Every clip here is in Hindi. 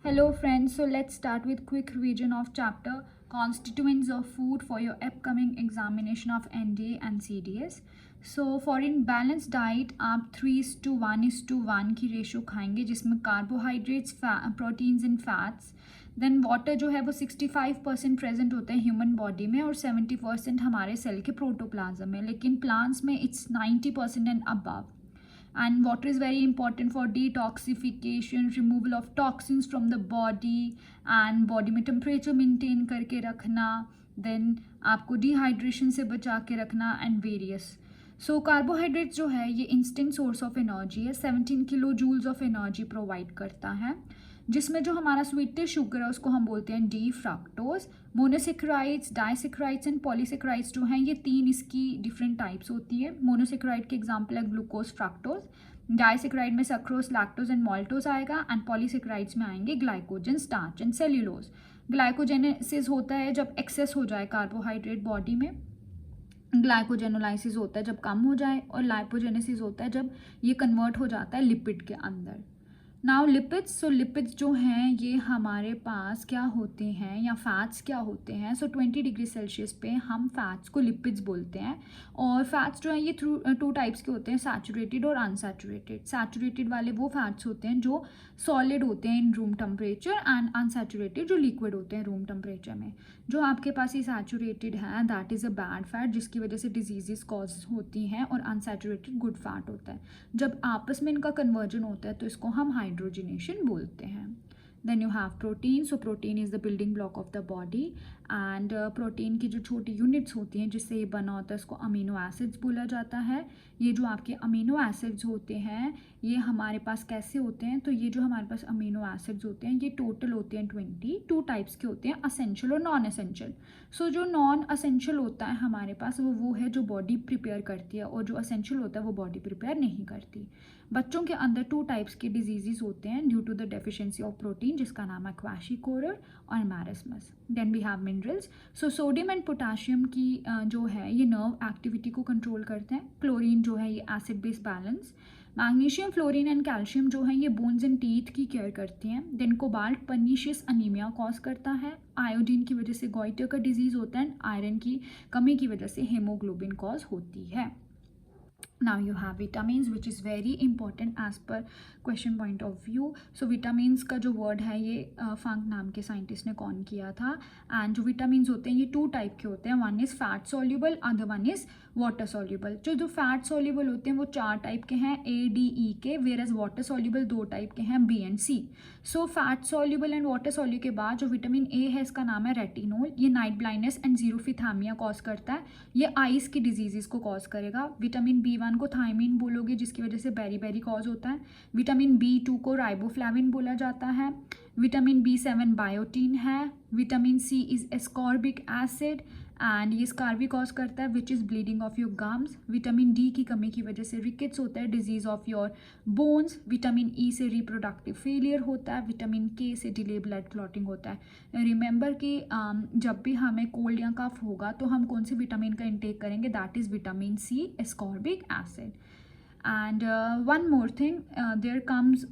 Hello friends, so let's start with quick revision of chapter constituents of food for your upcoming examination of NDA and CDS. So for in balanced diet आप 3:1:1 की रेशो खाएंगे जिसमें carbohydrates, proteins and fats, then water जो है वो 65% प्रेजेंट होता है ह्यूमन बॉडी में और 70% हमारे सेल के प्रोटोप्लाज्म में, लेकिन प्लांट्स में it's 90% and above. And water is very important for detoxification, removal of toxins from the body and body में temperature maintain करके रखना, then आपको dehydration से बचा के रखना and various. So carbohydrates जो है ये instant source of energy है, 17 kilo joules of energy provide करता है, जिसमें जो हमारा स्वीटेस्ट शुगर है उसको हम बोलते हैं D fructose. Monosaccharides, disaccharides and polysaccharides जो हैं ये तीन इसकी डिफरेंट टाइप्स होती है. मोनोसेक्राइड के एग्जांपल है ग्लूकोज, फ्रक्टोज. डाइसेक्राइड में सक्रोज, लैक्टोज एंड मॉल्टोज आएगा एंड पॉलीसेक्राइड्स में आएंगे glycogen, starch and cellulose. Glycogenesis होता है जब एक्सेस हो जाए कार्बोहाइड्रेट बॉडी में, ग्लाइकोजेनोलाइसिस होता है जब कम हो जाए, और लाइपोजेनेसिस होता है जब ये कन्वर्ट हो जाता है लिपिड के अंदर. नाउ लिपिड्स, सो लिपिड्स जो हैं ये हमारे पास क्या होते हैं या फैट्स क्या होते हैं. सो 20 डिग्री सेल्सियस पे हम फैट्स को लिपिड्स बोलते हैं. और फैट्स जो हैं ये टू टाइप्स के होते हैं, सैचुरेटेड और अनसैचुरेटेड. सैचुरेटेड वाले वो फैट्स होते हैं जो सॉलिड होते हैं in room temperature, and unsaturated जो लिक्विड होते हैं रूम टेम्परेचर में. जो आपके पास ये सैचुरेटेड है that is a bad fat जिसकी वजह से डिजीजेस कॉज होती हैं, और अनसैचुरेटेड गुड फैट होता है. जब आपस में इनका कन्वर्जन होता है तो इसको हम हाइड्रोजनेशन बोलते हैं. Then you have protein. So protein is the building block of the body, and protein की जो छोटी यूनिट्स होती हैं जिससे ये बना होता है उसको अमीनो एसिड्स बोला जाता है. ये जो आपके अमीनो एसिड्स होते हैं ये हमारे पास कैसे होते हैं, तो ये जो हमारे पास अमीनो एसिड्स होते हैं ये टोटल होते हैं 22 टाइप्स के होते हैं, असेंशियल और नॉन असेंशियल. सो जो नॉन असेंशियल होता है हमारे पास वो है जो बॉडी प्रिपेयर करती है, और जो असेंशियल होता है वो बॉडी प्रिपेयर नहीं करती. बच्चों के अंदर 2 टाइप्स के डिजीजेस होते हैं due to the deficiency of protein, जिसका नाम है क्वाशीकोरर और marasmus. Then we have minerals. So sodium and potassium की जो है ये नर्व एक्टिविटी को कंट्रोल करते हैं. क्लोरीन जो है ये acid base balance. Magnesium, fluorine and calcium जो है ये बोन्स एंड टीथ की केयर करती हैं. Then cobalt pernicious anaemia cause करता है. आयोडीन की वजह से गॉइटर का डिजीज होता है. आयरन की कमी की वजह से हेमोग्लोबिन कॉज होती है. Now you have vitamins which is very important as per question point of view. So vitamins का जो word है ये फंक नाम के साइंटिस्ट ने कॉन किया था. एंड जो vitamins होते हैं ये 2 टाइप के होते हैं. One is fat soluble, other one is water soluble. जो फैट सॉल्यूबल होते हैं वो 4 टाइप के हैं, A, D, E के, where as water soluble 2 type के हैं, B and C. So fat soluble and water soluble के बाद जो विटामिन ए है इसका नाम है रेटिनोल. ये नाइट ब्लाइंडनेस एंड जीरोफिथेमिया कॉज करता है. ये आइज की डिजीजेस को कॉज करेगा. विटामिन B1 को थायमिन बोलोगे जिसकी वजह से बेरी कॉज होता है. विटामिन B2 को राइबोफ्लाविन बोला जाता है. विटामिन B7 बायोटीन है. Vitamin C is ascorbic acid and ये स्कारवी कॉज करता है which is bleeding of your gums. Vitamin D की कमी की वजह से रिकेट्स होता है, disease of your bones. Vitamin E से रिप्रोडक्टिव फेलियर होता है. विटामिन के से डिले ब्लड क्लॉटिंग होता है. रिमेंबर कि जब भी हमें कोल्ड या कफ होगा तो हम कौन से विटामिन का इंटेक करेंगे, that is vitamin C, ascorbic acid. And one more thing, there comes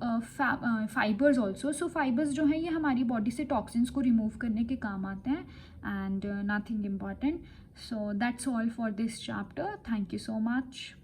fibres also. So fibres जो हैं ये हमारी बॉडी से टॉक्सिन्स को रिमूव करने के काम आते हैं, and nothing important. So that's all for this chapter. Thank you so much.